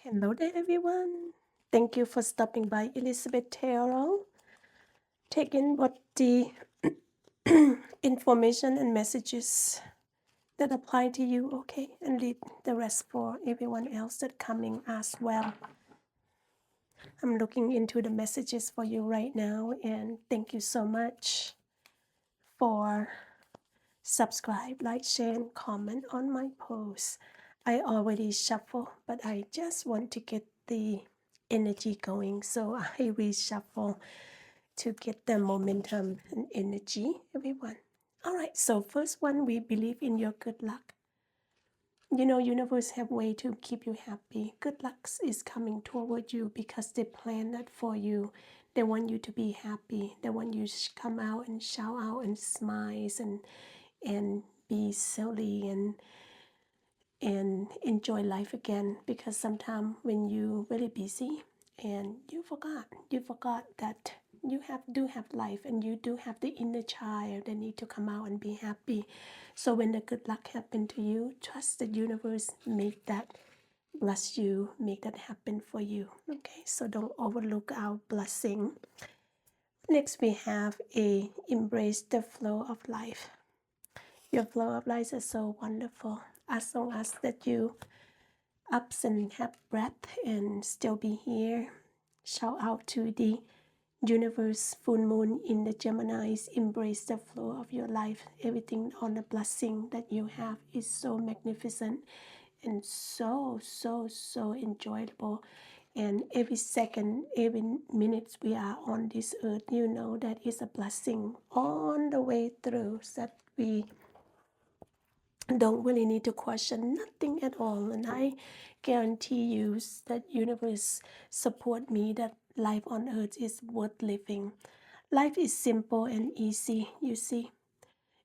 Hello there, everyone. Thank you for stopping by, Elizabeth Terrell. Take in what the information and messages that apply to you, okay? And leave the rest for everyone else that coming as well. I'm looking into the messages for you right now, and thank you so much for subscribe, like, share, and comment on my posts. I already shuffle, but I just want to get the energy going, so I reshuffle to get the momentum and energy, everyone. All right, so first one, we believe in your good luck. You know, universe have way to keep you happy. Good luck is coming toward you because they plan that for you. They want you to be happy. They want you to come out and shout out and smile and be silly and enjoy life again, because sometimes when you really busy and you forgot that you do have life, and you do have the inner child that need to come out and be happy. So when the good luck happen to you, trust the universe make that bless you, make that happen for you. Okay, so don't overlook our blessing. Next, we have a embrace the flow of life. Your flow of life is so wonderful as long as that you ups and have breath and still be here. Shout out to the universe, full moon in the Geminis. Embrace the flow of your life. Everything on the blessing that you have is so magnificent and so enjoyable. And every second, every minute we are on this earth, you know that is a blessing on the way through, that we don't really need to question nothing at all. And I guarantee you that universe support me that life on earth is worth living. Life is simple and easy, you see.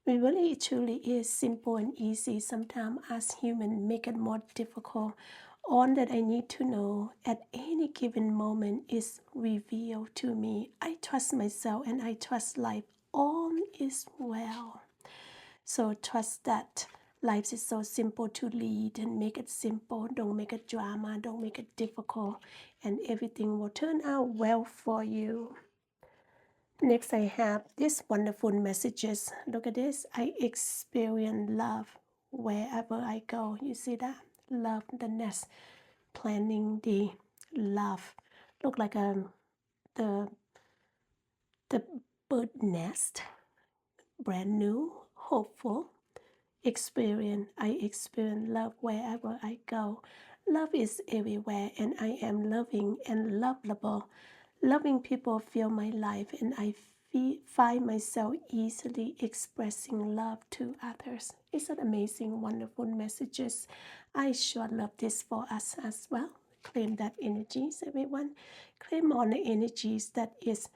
It really truly is simple and easy. Sometimes as human make it more difficult. All that I need to know at any given moment is revealed to me. I trust myself and I trust life. All is well. So trust that life is so simple to lead, and make it simple. Don't make it drama, don't make it difficult, and everything will turn out well for you. Next, I have these wonderful messages. Look at this. I experience love wherever I go. You see that? Love, the nest, planting the love. Look like the the bird nest, brand new, hopeful. I experience love wherever I go. Love is everywhere, and I am loving and lovable. Loving people fill my life, and I find myself easily expressing love to others. Isn't amazing, wonderful messages? I sure love this for us as well. Claim that energies, everyone. Claim all the energies that is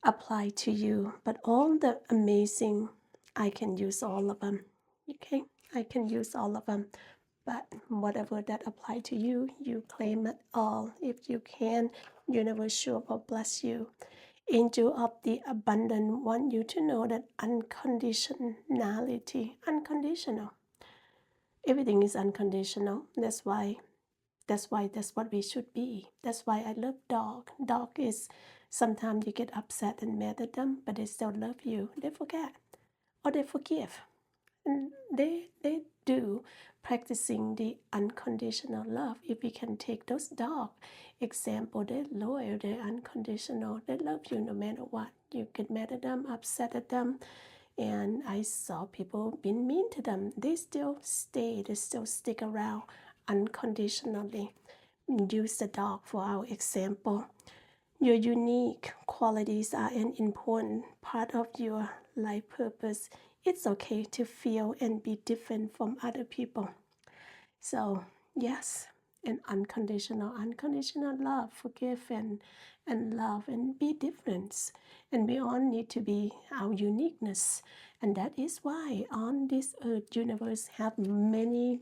applied to you, but all the amazing, I can use all of them. Okay, I can use all of them, but whatever that apply to you, you claim it all. If you can, universe sure will bless you. Angel of the abundant want you to know that unconditionality, unconditional. Everything is unconditional. That's what we should be. That's why I love dog. Dog is, sometimes you get upset and mad at them, but they still love you. They forget or they forgive. And they do practicing the unconditional love. If we can take those dog example, they're loyal, they're unconditional, they love you no matter what. You get mad at them, upset at them, and I saw people being mean to them. They still stay, they still stick around unconditionally. Use the dog for our example. Your unique qualities are an important part of your life purpose. It's okay to feel and be different from other people. So, yes, and unconditional love, forgive and love and be different. And we all need to be our uniqueness. And that is why on this earth universe have many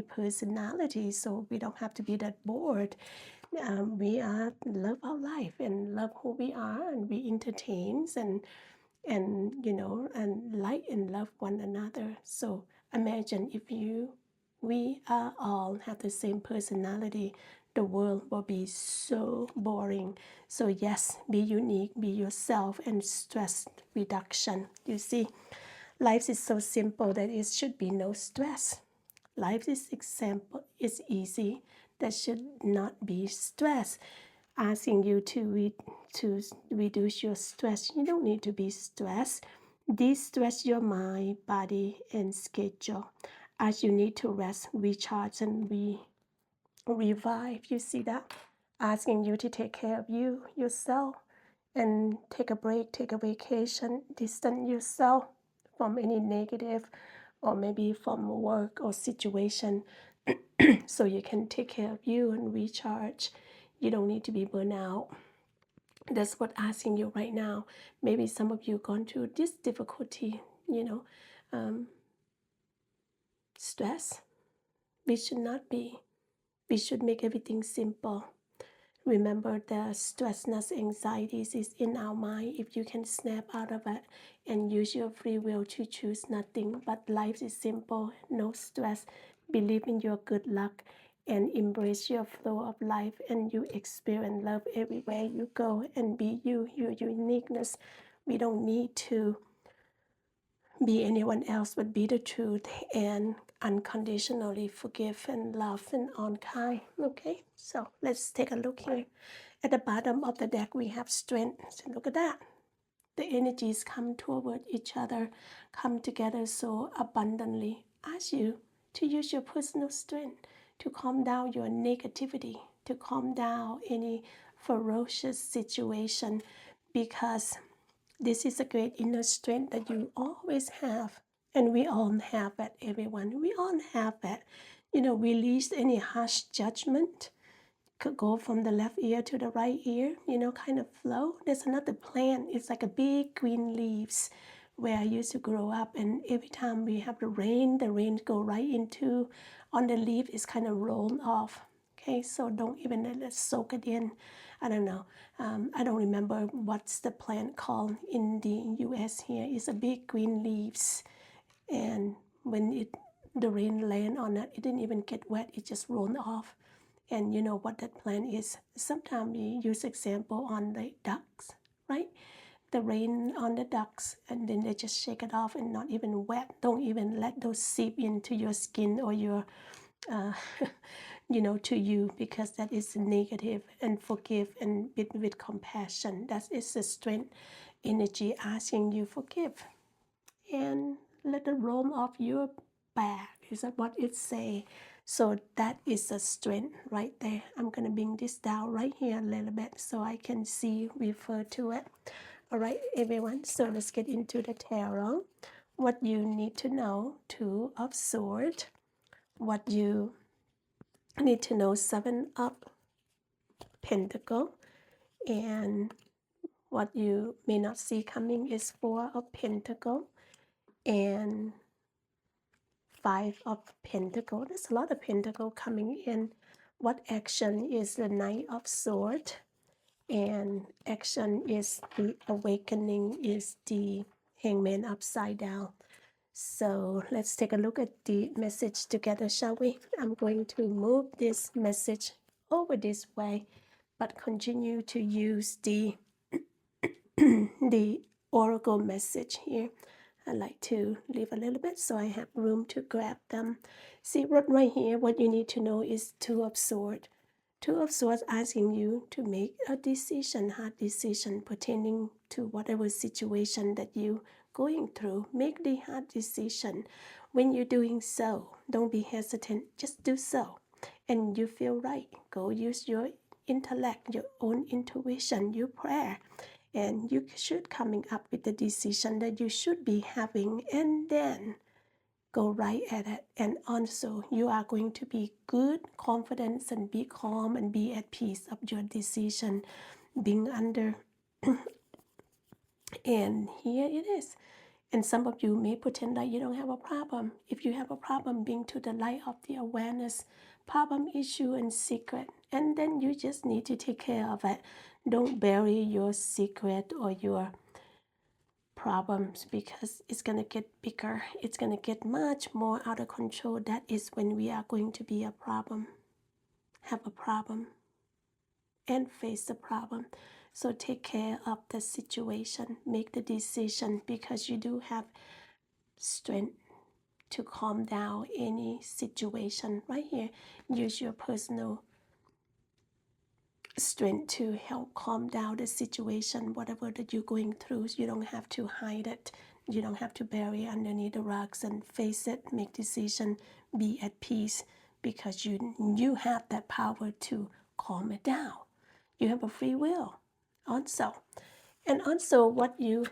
personalities. So we don't have to be that bored. We are love our life and love who we are, and we entertain and and like and love one another. So imagine if we are all have the same personality, the world will be so boring. So yes, be unique, be yourself, and stress reduction. You see, life is so simple that it should be no stress. Life is example is easy. There should not be stress. Asking you to reduce your stress. You don't need to be stressed. De-stress your mind, body, and schedule. As you need to rest, recharge, and revive. You see that? Asking you to take care of you, yourself, and take a break, take a vacation, distance yourself from any negative or maybe from work or situation so you can take care of you and recharge. You don't need to be burnt out. That's what I'm asking you right now. Maybe some of you gone through this difficulty, stress. We should not be. We should make everything simple. Remember, the stressness, anxieties is in our mind. If you can snap out of it and use your free will to choose nothing but life is simple, no stress, believe in your good luck, and embrace your flow of life, and you experience love everywhere you go, and be you, your uniqueness. We don't need to be anyone else, but be the truth and unconditionally forgive and love and unkind. Okay, so let's take a look here. At the bottom of the deck, we have strength. So look at that. The energies come toward each other, come together so abundantly. Ask you to use your personal strength to calm down your negativity, to calm down any ferocious situation, because this is a great inner strength that you always have. And we all have that, everyone. We all have that. Release any harsh judgment. Could go from the left ear to the right ear, kind of flow. There's another plant. It's like a big green leaves where I used to grow up. And every time we have the rain go right into on the leaf. It's kind of rolled off. Okay, so don't even let it soak it in. I don't know. I don't remember what's the plant called in the U.S. here. It's a big green leaves, and when the rain land on it, it didn't even get wet. It just rolled off. And you know what that plant is. Sometimes we use example on the ducks, right? The rain on the ducks, and then they just shake it off and not even wet. Don't even let those seep into your skin or your uh, to you, because that is negative. And forgive and with compassion. That is the strength energy asking you forgive and let it roam off your back. Is that what it say? So that is a strength right there. I'm gonna bring this down right here a little bit so I can see, refer to it. All right, everyone. So let's get into the tarot. What you need to know: Two of Swords. What you need to know: Seven of Pentacles. And what you may not see coming is Four of Pentacles and Five of Pentacles. There's a lot of Pentacle coming in. What action is the Knight of Swords? And action is the awakening, is the Hangman upside down. So let's take a look at the message together, shall we? I'm going to move this message over this way, but continue to use the the oracle message here. I like to leave a little bit so I have room to grab them. See, right here, what you need to know is Two of Swords. Two of Swords asking you to make a decision, hard decision pertaining to whatever situation that you're going through. Make the hard decision. When you're doing so, don't be hesitant. Just do so. And you feel right. Go use your intellect, your own intuition, your prayer. And you should coming up with the decision that you should be having, and then go right at it. And also you are going to be good, confident, and be calm and be at peace of your decision being under. And here it is. And some of you may pretend that you don't have a problem. If you have a problem, bring to the light of the awareness, problem, issue, and secret. And then you just need to take care of it. Don't bury your secret or your problems, because it's going to get bigger. It's going to get much more out of control. That is when we are going to be a problem. have a problem and face the problem. So take care of the situation, make the decision, because you do have strength to calm down any situation right here. Use your personal strength to help calm down the situation, whatever that you're going through. You don't have to hide it. You don't have to bury underneath the rocks, and face it, make decision, be at peace, because you have that power to calm it down. You have a free will also. And also what you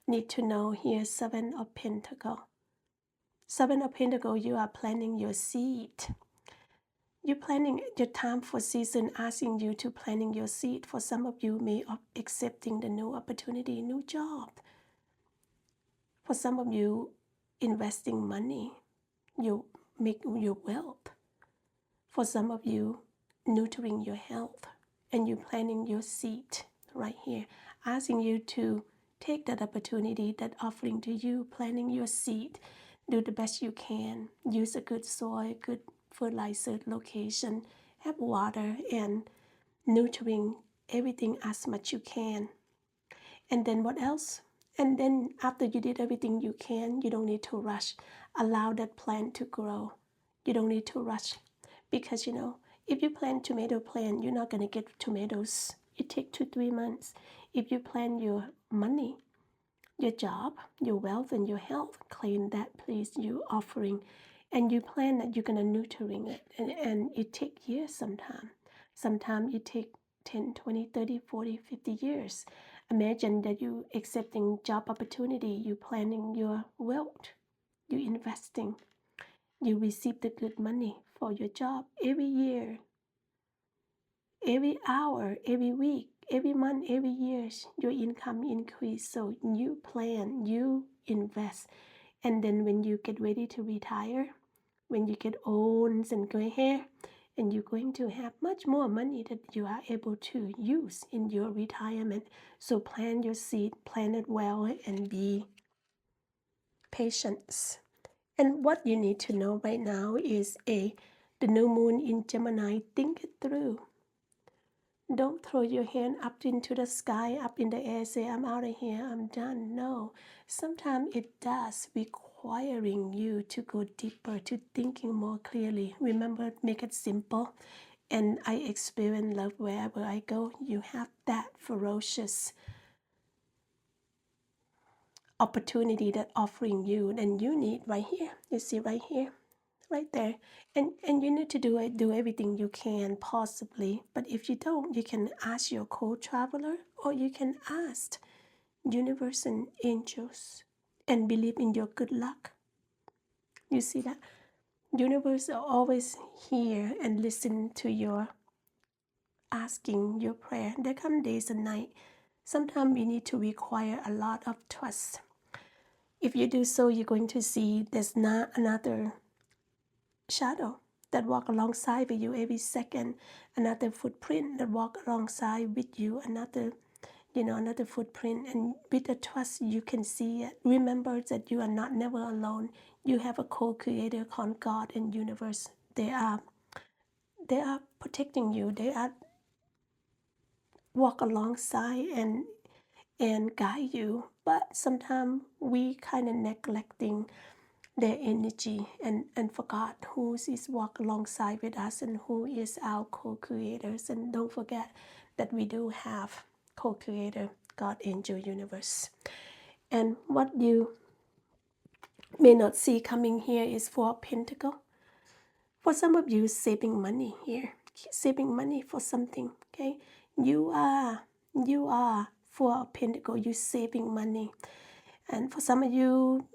need to know here, Seven of Pentacles. Seven of Pentacles, you are planting your seed. You're planning your time for season, asking you to planting your seed. For some of you, may accepting the new opportunity, new job. For some of you, investing money, you make your wealth. For some of you, nurturing your health, and you planting your seed right here, asking you to take that opportunity, that offering to you, planting your seed. Do the best you can. Use a good soil, good fertilizer location, have water, and nurturing everything as much you can. And then what else? And then after you did everything you can, you don't need to rush. Allow that plant to grow. You don't need to rush, because if you plant tomato plant, you're not going to get tomatoes. It takes 2-3 months. If you plant your money, your job, your wealth, and your health, claim that, please, you offering, and you plan that you're going to nurturing it, and it take years sometimes. Sometimes it take 10, 20, 30, 40, 50 years. Imagine that you accepting job opportunity, you planning your wealth, you investing, you receive the good money for your job every year, every hour, every week, every month, every year, your income increase. So you plan, you invest, and then when you get ready to retire, when you get old and gray hair, and you're going to have much more money that you are able to use in your retirement. So plan your seed, plan it well, and be patient. And what you need to know right now is the new moon in Gemini. Think it through. Don't throw your hand up into the sky, up in the air, say, I'm out of here, I'm done. No, sometimes it does requiring you to go deeper, to thinking more clearly. Remember, make it simple. And I experience love wherever I go. You have that ferocious opportunity that offering you, and you need right here. You see right here, right there, and you need to do everything you can possibly. But if you don't, you can ask your co-traveler, or you can ask universe and angels, and believe in your good luck. You see that universe are always here and listen to your asking, your prayer. There come days and night. Sometimes we need to require a lot of trust. If you do so, you're going to see there's not another shadow that walk alongside with you every second, another footprint that walk alongside with you, another footprint. And with the trust, you can see it. Remember that you are not never alone. You have a co-creator called God and universe. They are protecting you. They are walk alongside and guide you. But sometimes we kind of neglecting their energy and forgot who is walk alongside with us and who is our co-creators. And don't forget that we do have co-creator, God, angel, universe. And what you may not see coming here is Four of Pentacles. For some of you, saving money here, saving money for something. Okay, you are Four of Pentacles. You saving money, and for some of you,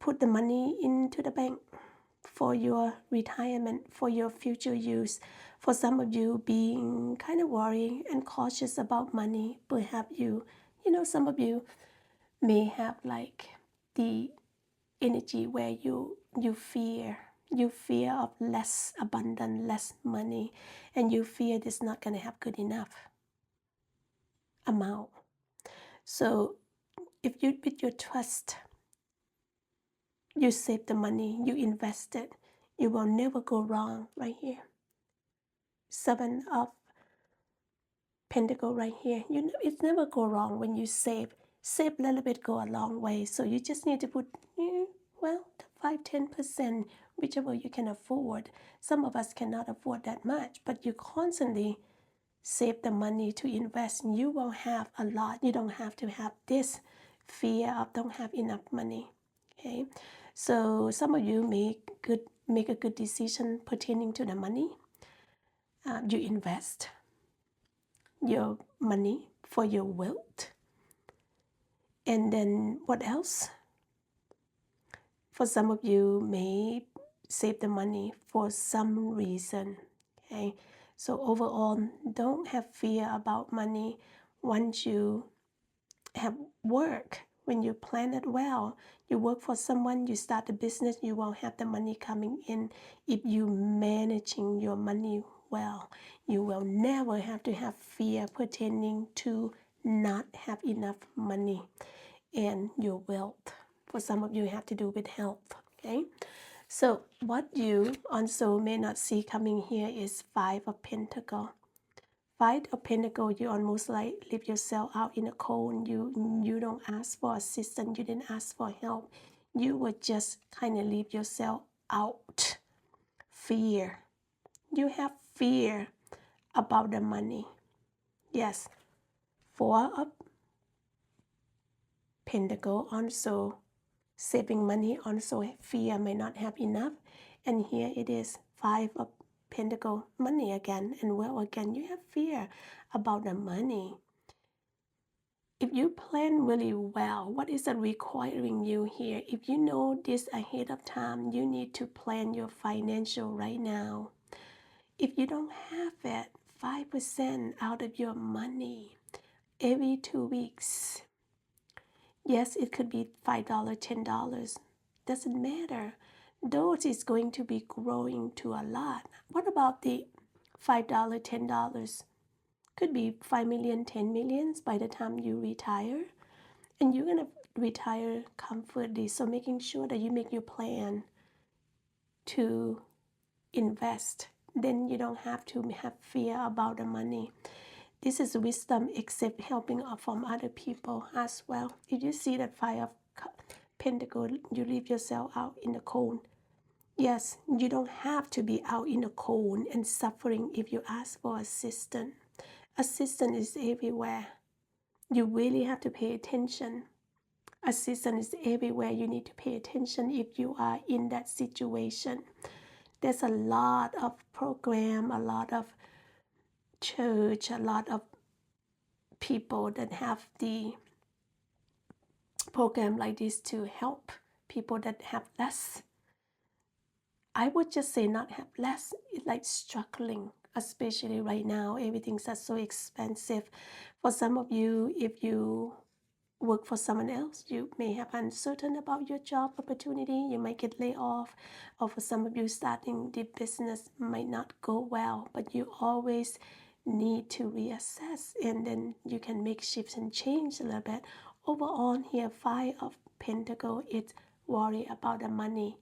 put the money into the bank for your retirement, for your future use. For some of you, being kind of worried and cautious about money. Perhaps some of you may have like the energy where you fear of less abundant, less money, and you fear it's not going to have good enough amount. So if you put your trust, you save the money, you invest it, you will never go wrong right here. Seven of Pentacle right here. It never go wrong when you save. Save a little bit, go a long way. So you just need to put, 5-10%, whichever you can afford. Some of us cannot afford that much, but you constantly save the money to invest. You will have a lot. You don't have to have this fear of don't have enough money. Okay, so some of you make a good decision pertaining to the money. You invest your money for your wealth. And then what else? For some of you may save the money for some reason. Okay, so overall, don't have fear about money. Once you have work, when you plan it well, you work for someone, you start a business, you won't have the money coming in. If you managing your money well, you will never have to have fear pertaining to not have enough money and your wealth. For some of you, have to do with health. Okay, so what you also may not see coming here is Five of Pentacles. Five of Pentacles, you almost like leave yourself out in the cold. You don't ask for assistance. You didn't ask for help. You would just kind of leave yourself out. Fear. You have fear about the money. Yes. Four of Pentacles also. Saving money also fear may not have enough. And here it is. Five of Pentacles. Money again and wealth again. You have fear about the money. If you plan really well, what is it requiring you here? If you know this ahead of time, you need to plan your financial right now. If you don't have it, 5% out of your money every 2 weeks. Yes, it could be $5, $10. Doesn't matter. Those is going to be growing to a lot. What about the $5, $10? Could be 5 million, 10 millions by the time you retire. And you're going to retire comfortably. So making sure that you make your plan to invest. Then you don't have to have fear about the money. This is wisdom, except helping from other people as well. If you see that Five of Pentacles, you leave yourself out in the cold. Yes, you don't have to be out in the cold and suffering if you ask for assistance. Assistance is everywhere. You really have to pay attention. Assistance is everywhere. You need to pay attention if you are in that situation. There's a lot of program, a lot of church, a lot of people that have the program like this to help people that have less. I would just say not have less, it's like struggling, especially right now. Everything's so expensive. For some of you, if you work for someone else, you may have uncertain about your job opportunity. You might get laid off, or for some of you, starting the business might not go well, but you always need to reassess, and then you can make shifts and change a little bit. Overall here, Five of Pentacles, it's worry about the money,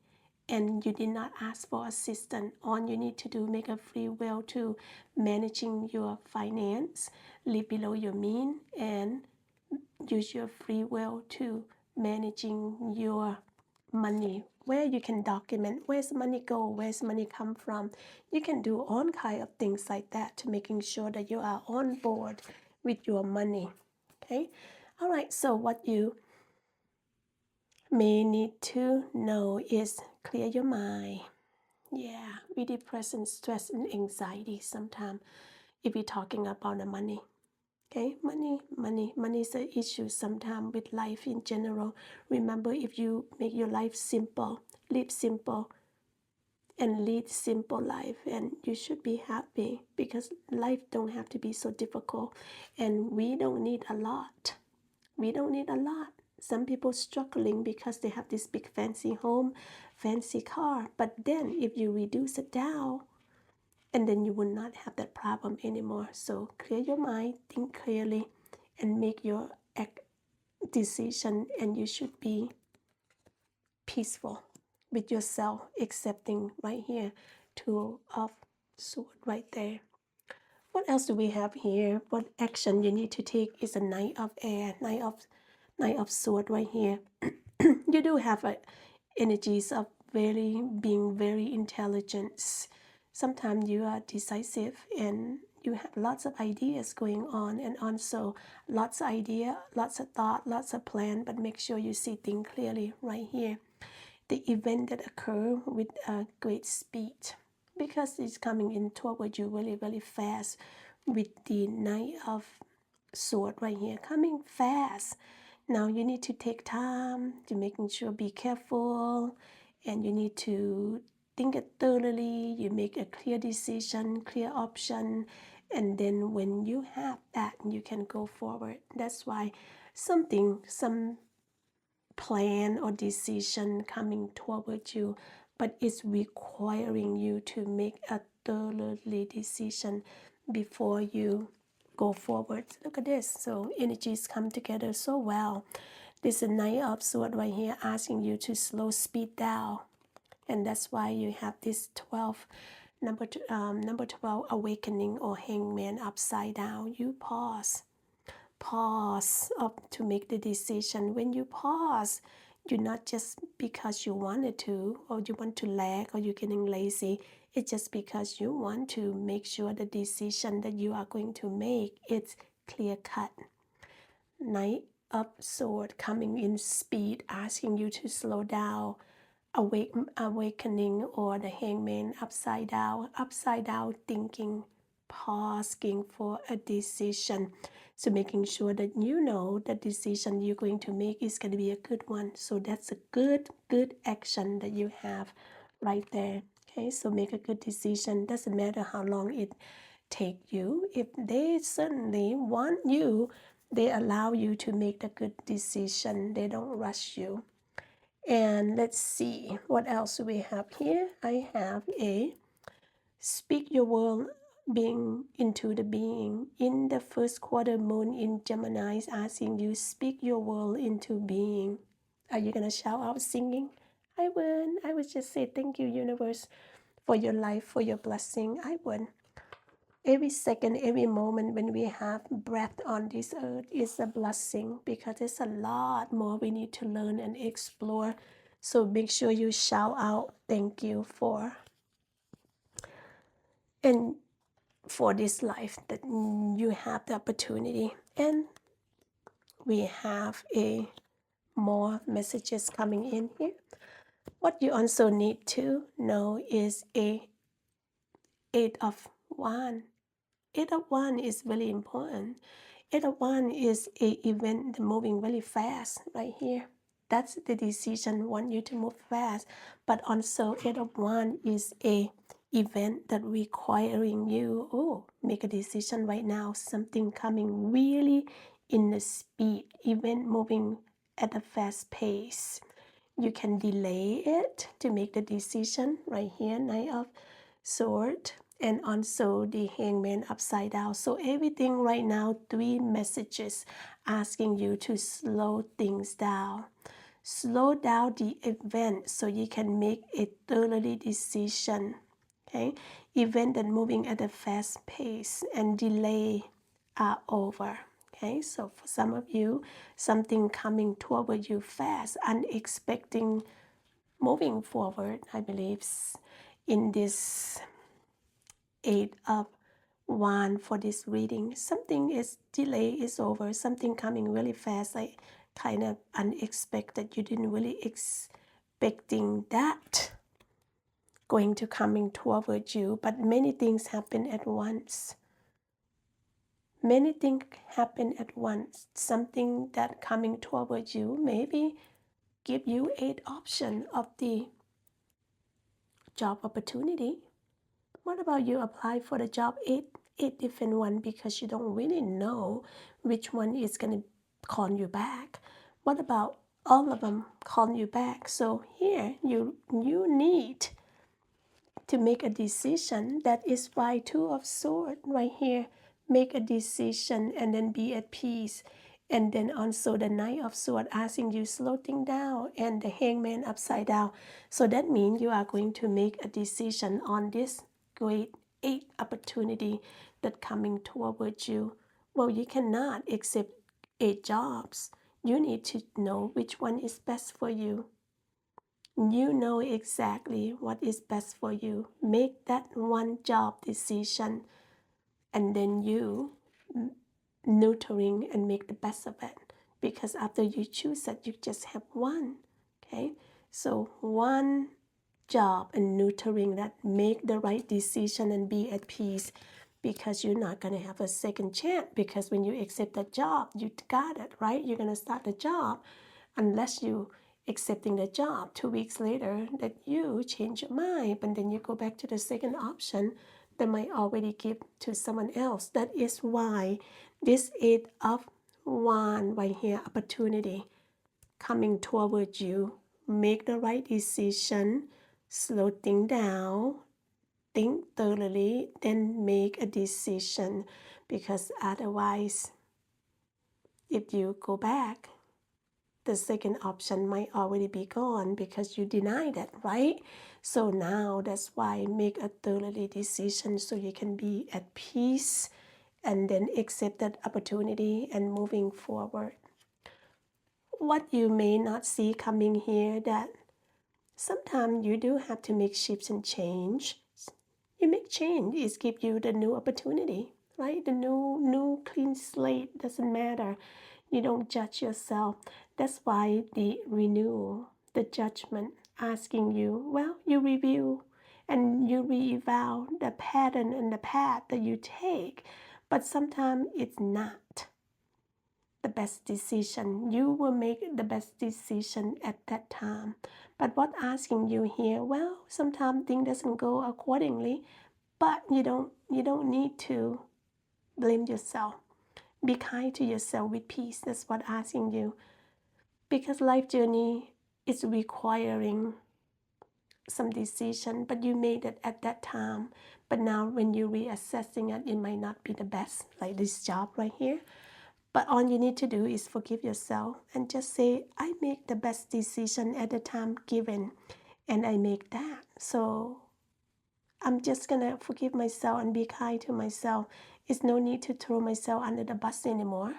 and you did not ask for assistance. All you need to do, make a free will to managing your finance, live below your mean, and use your free will to managing your money, where you can document where's money go, where's money come from. You can do all kind of things like that to making sure that you are on board with your money. Okay, all right, so what you may need to know is clear your mind. Yeah, we depression, stress, and anxiety sometimes if we're talking about the money. Okay, money is an issue sometimes with life in general. Remember, if you make your life simple, live simple, and lead simple life, and you should be happy, because life don't have to be so difficult, and we don't need a lot. We don't need a lot. Some people struggling because they have this big fancy home, fancy car, but then if you reduce it down, and then you will not have that problem anymore. So clear your mind, think clearly, and make your decision, and you should be peaceful with yourself, accepting right here. Two of Swords right there. What else do we have here? What action you need to take is a Knight of Air, Knight of Sword right here. You do have energies of being very intelligent. Sometimes you are decisive and you have lots of ideas going on, and also lots of idea, lots of thought, lots of plan, but make sure you see things clearly right here. The event that occur with a great speed, because it's coming in toward you really fast with the Knight of Sword right here, coming fast. Now you need to take time to making sure, be careful, and you need to think it thoroughly. You make a clear decision, clear option, and then when you have that, you can go forward. That's why some plan or decision coming toward you, but it's requiring you to make a thoroughly decision before you go forward. Look at this. So energies come together so well. This is a Knight of Swords right here asking you to slow speed down. And that's why you have this 12, number 12, awakening or hangman upside down. You pause up to make the decision. When you pause, you're not just because you wanted to, or you want to lag, or you're getting lazy. It's just because you want to make sure the decision that you are going to make is clear cut. Knight of Sword coming in speed, asking you to slow down. Awakening or the hangman upside down thinking, pausing for a decision. So making sure that you know the decision you're going to make is going to be a good one. So that's a good action that you have right there. Okay, so make a good decision. Doesn't matter how long it take you. If they certainly want you, they allow you to make the good decision. They don't rush you. And let's see what else do we have here. I have a speak your world being into the being. In the first quarter, moon in Gemini is asking you, speak your world into being. Are you gonna shout out singing? I would just say thank you, universe, for your life, for your blessing. I would. Every second, every moment when we have breath on this earth is a blessing, because there's a lot more we need to learn and explore. So make sure you shout out thank you for this life that you have the opportunity. And we have more messages coming in here. What you also need to know is a 8 of Wands. 8 of Wands is really important. 8 of Wands is a event moving really fast right here. That's the decision, want you to move fast. But also 8 of Wands is a event that requiring you, make a decision right now. Something coming really in the speed, event moving at a fast pace. You can delay it to make the decision right here, Knight of Swords, and also the hangman upside down. So everything right now, 3 messages asking you to slow things down. Slow down the event so you can make a thoroughly decision. Okay, event that moving at a fast pace and delay are over. Okay, so for some of you, something coming toward you fast, unexpected, moving forward, I believe, in this 8 of Wands for this reading. Something is delay is over, something coming really fast, like kind of unexpected. You didn't really expecting that going to coming toward you, but many things happen at once. Many things happen at once. Something that coming toward you maybe give you 8 options of the job opportunity. What about you apply for the job 8 different ones because you don't really know which one is going to call you back? What about all of them calling you back? So here you need to make a decision. That is why 2 of Swords right here. Make a decision and then be at peace. And then also the Knight of Swords asking you slow things down, and the hangman upside down. So that means you are going to make a decision on this great 8 opportunity that coming towards you. Well, you cannot accept 8 jobs. You need to know which one is best for you. You know exactly what is best for you. Make that one job decision, and then you nurturing and make the best of it. Because after you choose it, you just have one. Okay, so one job and nurturing that, make the right decision and be at peace, because you're not going to have a second chance. Because when you accept that job, you got it, right? You're going to start the job, unless you accepting the job 2 weeks later that you change your mind, and then you go back to the second option that might already give to someone else. That is why this 8 of Wands right here, opportunity coming towards you. Make the right decision, slow things down, think thoroughly, then make a decision. Because otherwise, if you go back, the second option might already be gone because you denied it, right? So now that's why make a thoroughly decision so you can be at peace and then accept that opportunity and moving forward. What you may not see coming here, that sometimes you do have to make shifts and change. You make change, it gives you the new opportunity, right? The new clean slate, doesn't matter. You don't judge yourself. That's why the renewal, the judgment, asking you, well, you review and you reeval the pattern and the path that you take. But sometimes it's not the best decision. You will make the best decision at that time. But what asking you here, well, sometimes things doesn't go accordingly, but you don't need to blame yourself. Be kind to yourself with peace. That's what asking you. Because life journey is requiring some decision, but you made it at that time. But now when you're reassessing it, it might not be the best, like this job right here. But all you need to do is forgive yourself and just say, I make the best decision at the time given, and I make that. So I'm just gonna forgive myself and be kind to myself. It's no need to throw myself under the bus anymore.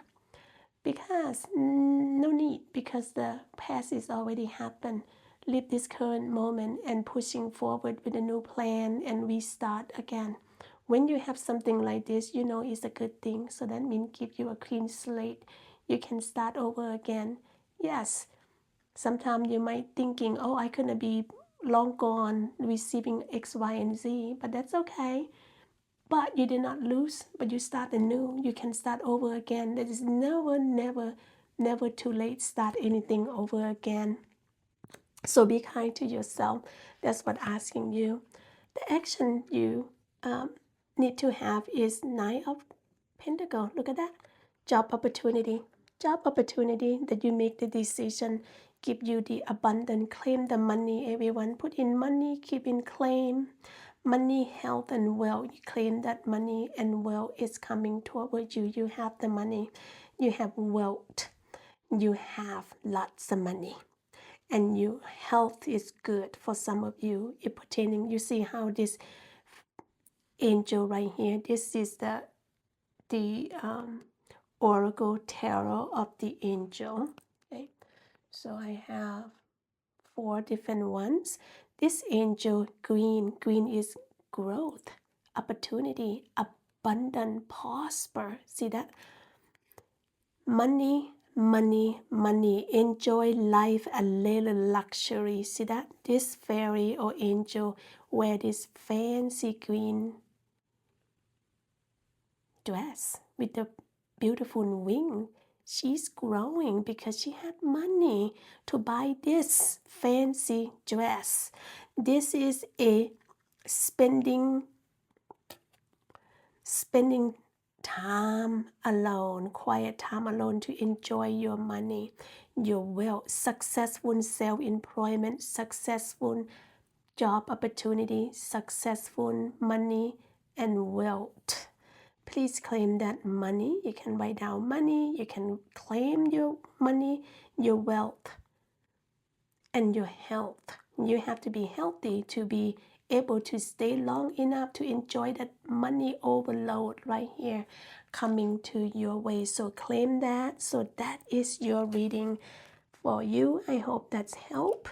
Because no need, because the past is already happened. Live this current moment and pushing forward with a new plan and restart again. When you have something like this, you know it's a good thing. So that means give you a clean slate. You can start over again. Yes, sometimes you might thinking, oh, I couldn't be long gone receiving X, Y, and Z, but that's okay. But you did not lose, but you start anew. You can start over again. There is never too late. Start anything over again. So be kind to yourself. That's what asking you. The action you need to have is 9 of Pentacles. Look at that. Job opportunity. Job opportunity that you make the decision. Give you the abundance. Claim the money. Everyone put in money. Keep in claim. Money, health, and wealth. You claim that money and wealth is coming toward you. You have the money. You have wealth. You have lots of money. And your health is good for some of you. It pertaining, you see how this angel right here, this is the Oracle Tarot of the angel. Okay, so I have 4 different ones. This angel, green is growth, opportunity, abundant, prosper. See that? Money, enjoy life, a little luxury. See that? This fairy or angel wear this fancy green dress with the beautiful wing. She's growing because she had money to buy this fancy dress. This is a spending time alone, quiet time alone to enjoy your money, your wealth, successful self-employment, successful job opportunity, successful money and wealth. Please claim that money. You can write down money. You can claim your money, your wealth, and your health. You have to be healthy to be able to stay long enough to enjoy that money overload right here coming to your way. So claim that. So that is your reading for you. I hope that's help.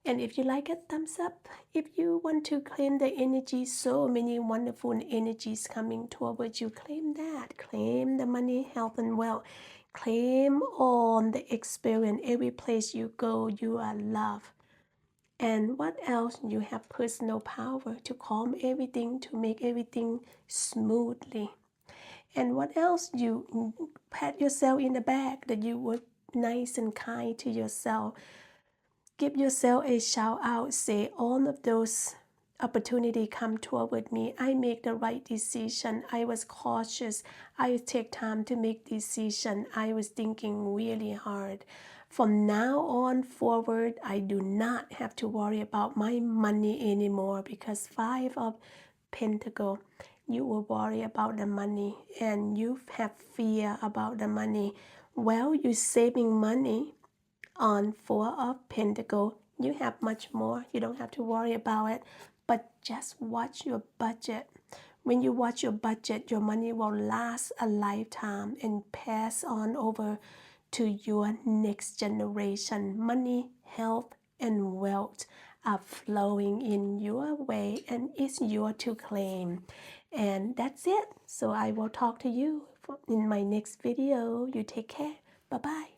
And if you like it, thumbs up. If you want to claim the energy, so many wonderful energies coming towards you, claim that. Claim the money, health, and wealth. Claim on the experience. Every place you go, you are loved. And what else? You have personal power to calm everything, to make everything smoothly. And what else? You pat yourself in the back that you were nice and kind to yourself. Give yourself a shout out. Say all of those opportunities come toward me. I make the right decision. I was cautious. I take time to make decision. I was thinking really hard. From now on forward, I do not have to worry about my money anymore, because 5 of Pentacles, you will worry about the money and you have fear about the money. Well, you're saving money on 4 of Pentacles. You have much more. You don't have to worry about it. But just watch your budget. When you watch your budget, your money will last a lifetime and pass on over to your next generation. Money, health, and wealth are flowing in your way, and it's yours to claim. And that's it. So I will talk to you in my next video. You take care. Bye-bye.